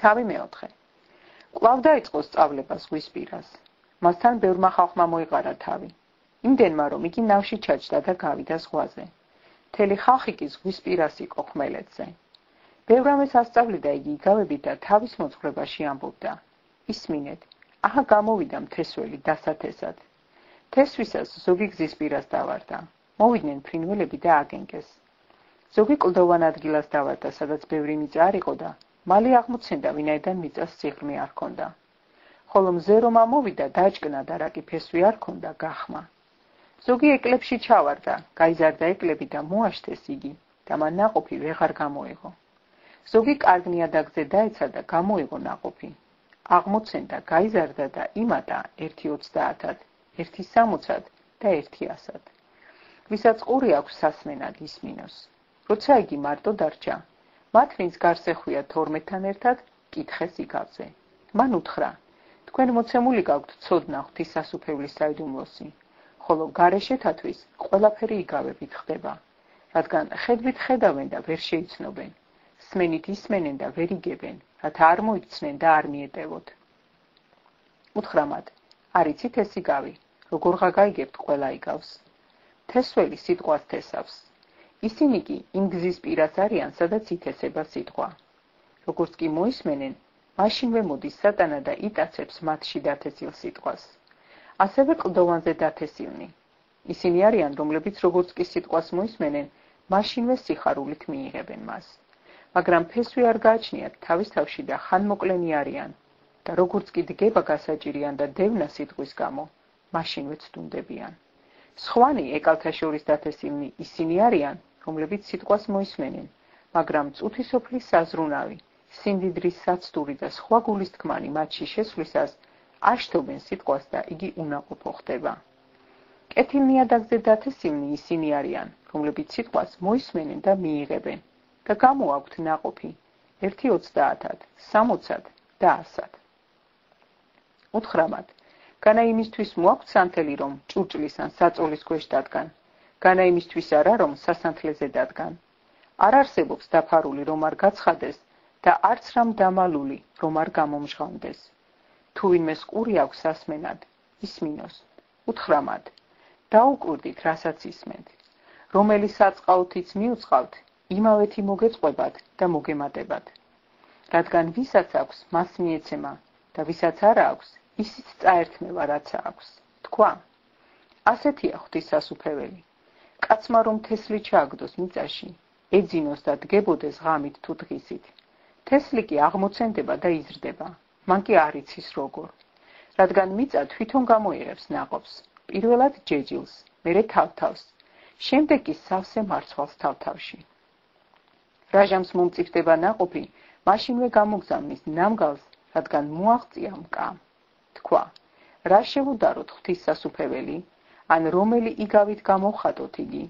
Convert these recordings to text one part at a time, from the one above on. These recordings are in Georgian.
თავი მეოთხე. კვლავ დაიწყო სწავლება ზღვის პირას. მასთან ბევრმა ხალხმა მოიყარა თავი. იმდენმა, რომ იგი ნავში ჩაჯდა და გავიდა ზღვაზე. მთელი ხალხი კი ზღვის პირას იყო ხმელეთზე. ბევრ რამეს ასწავლიდა იგი იგავებით და თავის მოძღვრებაში ამბობდა. ისმინეთ, აჰა გამოვიდა მთესველი დასათესად. თესვისას ზოგი გზის პირას დავარდა. მოვიდნენ ფრინველები და აგენკეს. ზოგი კლდოვან ადგილას დავარდა, სადაც ბევრი მიწა არ იყო და მალე აღმოცენდა, ვინაიდან მიწას სიღრმე არ ჰქონდა. ხოლო მზე რომ ამოვიდა, დაჭკნა და რა კი ფესვი არ ჰქონდა, გახმა. ზოგი ეკლებში ჩავარდა, გაიზარდა ეკლები და მოაშთეს იგი და მან ნაყოფი ვეღარ გამოეღო. ზოგი კარგ ნიადაგზე დაეცა და გამოეღო ნაყოფი. აღმოცენდა, გაიზარდა და იმატა 1.30-ად, 1.60-ად და 1.100-ად. ვისაც ყური აქვს სასმენად ისმინოს. როცა იგი მარტო დარჩა, მათ ვინც გარს ეხვია 12-თან ერთად, კითხეს იგავზე. მან უთხრა: თქვენ მოცემული გაქვთ ცოდნა ღვთისასუფეველის საიდუმლოსი, ხოლო გარეშეთათვის ყველაფერი იგავებით ხდება, რადგან ხედვით ხედავენ და ვერ შეიცნობენ, სმენით ისმენენ და ვერ იგებენ, რათა არ მოიქცნენ და არ მიეტევოთ. უთხრა მათ: არ იცით ეს იგავი, როგორღა გაიგებთ ყველა იგავს. თესველი სიტყვას თესავს. ისინი კი იმ გზის პირას არიან, სადაც ითესება სიტყვა. როგორც კი მოისმენენ, მაშინვე მოდის სატანა და იტაცებს მათში დათესილ სიტყვას. ასევე კლდოვანზე დათესილნი. ისინი არიან, რომლებიც როგორც კი სიტყვას მოისმენენ, მაშინვე სიხარულით მიიღებენ მას. მაგრამ ფესვი არ გააჩნიათ თავის თავში და ხანმოკლენი არიან და როგორც კი დგება გასაჭირიან და დევნა სიტყვის გამო, მაშინვე ცდუნდებიან. სხვანი ეკალთა შორის დათესილნი ისინი არიან, რომლებიც სიტყვას მოისმენენ, მაგრამ წუთისოფლის საზრუნავი, სიმდიდრის საცდური და სხვა გულის თქმანი მათში შესვლისას აშთობენ სიტყვას და იგი უნაყოფო ხდება. კეთილ ნიადაგზე დათესილნი ისინი არიან, რომლებიც სიტყვას მოისმენენ და მიიღებენ და გამოაქვთ ნაყოფი 1.30-ად, 60-ad და 100-ad. უთხრა მათ: განა იმისთვის მოაქვთ სანთელი, რომ ჭურჭლის ან საწოლის ქვეშ დადგან, განა იმისთვის არა, რომ სასანთლეზე დადგან. არ არსებობს დაფარული, რომ არ გაცხადეს და არც რამ დამალული, რომ არ გამომჟღავნდეს. თუ ვინმეს ყური აქვს სასმენად, ისმინოს. უთხრა მათ: დაუკვირდით, რასაც ისმენთ. რომელი საწყალთიც მიუწყავთ, იმავეთი მოგეწყობათ და მოგემატებათ. რადგან ვისაც აქვს, მას მიეცემა და ვისაც არა აქვს, ისიც წაერთმევა, რაცა აქვს. თქვა: ასეთია ღვთისასუფეველი. კაცმა რომ თესლი ჩააგდოს მიწაში, ეძინოს და დგებოდეს ღამით თუ დღისით. თესლი კი აღმოცენდება და იზრდება, მან კი არ იცის როგორ. რადგან მიწა თვითონ გამოიღებს ნაყოფს, პირველად ჯეჯილს, მერე თავთავს, შემდეგ კი სავსე მარცვალს თავთავში. რა ჟამს მომწიფდება ნაყოფი, მაშინვე გამოგზავნის ნამგალს, რადგან მოაღწია მკა. თქვა: რა შევუდაროთ ღვთისასუფეველი, ან რომელი იგავით გამოვხატოთ იგი?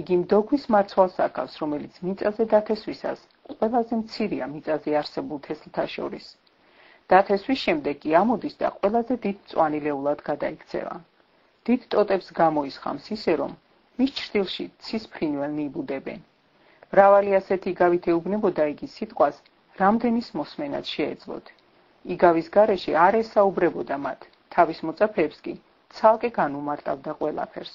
იგი მდოგვის მარცვალს აკავს, რომელიც მიწაზე დათესვისას ყველაზე მცირეა მიწაზე არსებულ თესლთა შორის. დათესვის შემდეგ კი ამოდის და ყველაზე დიდ მწვანილეულად გადაიქცევა. დიდ ტოტებს გამოისხამს ისე, რომ მის ჭრილში ცის ფრინველნი იბუდებენ. მრავალი ასეთი იგავით ეუბნებოდა იგი სიტყვას, რამდენის მოსმენად შეეძლოთ. იგავის გარეშე არ ესაუბრებოდა მათ, თავის მოწაფეებს კი ცალკე განუმარტავდა ყველაფერს.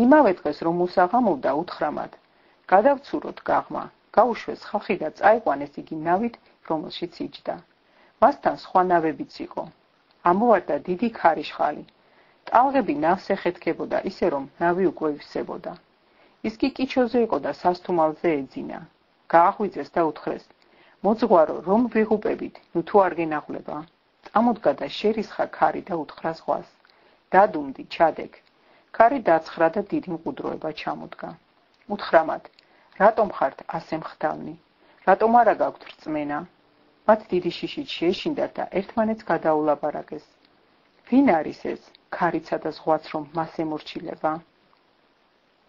იმავე დღეს რომ უსაღამოვდა, უთხრა მათ: გადავცუროთ გაღმა, გაუშვეს ხალხი და წაიყვანეს იგი ნავით, რომელშიც იჯდა. მასთან სხვა ნავებიც იყო. ამოვარდა დიდი ქარიშხალი. ტალღები ნავს ეხეთქებოდა ისე, რომ ნავი უკვე ივსებოდა. ის კი კიჩოზე იყო და სასთუმალზე ეძინა. გააღვიძეს და უთხრეს: მოძღვარო, რომ ვიღუპებით, ნუ თუ არ გენაღვლება. წამოდგა და შერისხა ქარი და უთხრა ზღვას: დადუმდი, ჩადეკ. ქარი დაცხრა და დიდი მყუდროება ჩამოდგა. უთხრა მათ: რატომ ხართ ასე მხდალნი? რატომ არა გაქვთ რწმენა? მათ დიდი შიშით შეეშინდათ და ერთმანეთს გადაულაპარაკეს: ვინ არის ეს, ქარიცა და ზღვაც რომ მას ემორჩილება?